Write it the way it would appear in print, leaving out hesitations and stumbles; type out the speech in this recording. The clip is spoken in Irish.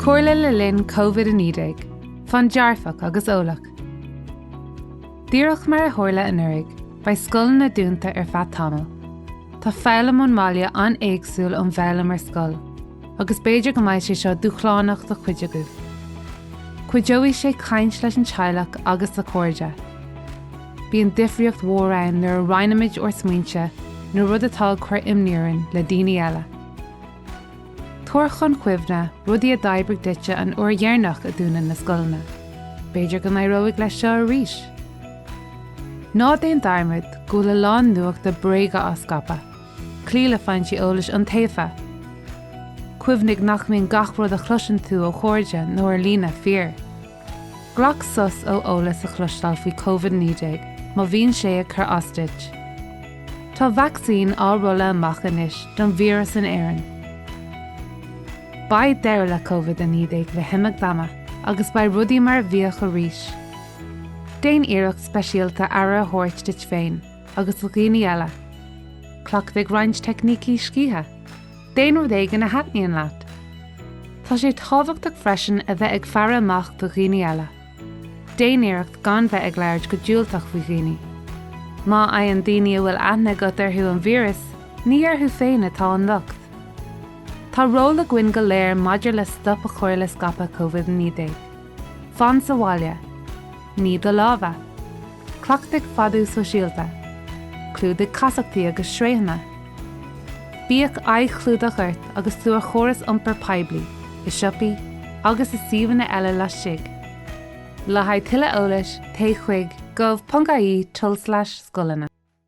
Cuirla le linn COVID-19, fan dearfach agus eolach. Díreach mar a chomhairle in uirig, by scoil na dúnta feadh tamil. Tá feilm ón mbaile an éagsúil an bheilm ar scoil, agus b'fhéidir go mbeidh sé seo dúchlánacht do chuide agah. Cuideoidh sé caint leis an teaghlach agus a cóirde. Bíonn difríocht mhór nuair a roinimiid or smaointe nó rud atá chuir imníorann le daoine eile. Tuair chun cuimhne rudaí a d'oibrigh duite an uair dhearnach a dúnann na scoilne. B'fhéidir go n-éireoidh leis seo arís. Ná déon darmid go le lán nuach de bréige as scapa. Clíle fainn sí eolais an taobha. Cuimhnig nach mín gach rud a chluiseann tú ó chóirde nó ar lína fíor. Glach sus ó eolas a chluisteáil faoi COVID-19 má bhíonn sé a chur ostaid. Tá vaccín á rulla amach anois don vírus in éireann. Ba deir le COVID-19 le himmeach dama agus ba rudaí mar bhíoch a ríis. Déan iirecht speisialta ara a thabhairt duit féin agus le dhaoine eile. Clochtaigh roinnt technící scíthe. Déan rud éige na heitníonn leat. Tá sé tábhachtach freisin a bheith ag fearr amach do dhaoine eile. Déan iirecht gan bheith ag léird go dúilteach faoi dhaoine. Má an daoine bhfuil aithne go dtarthú an vírus, ní arthú féin atá an lucht. Tá ról a gcuin go léir maidir le stop a chuir le scapa COVID-19. Fan sa bhaile, ní do lábha. Clochtaigh fadú sosialta. Clúdaigh casachtaí agus sréithanna. Bíodh chlúdach ort agus tú a chóras iompar poiblí, i siopaí agus i suíomhanna eile le siig. Le haid tuile eolais, té chuig, gov.ie/scoileanna.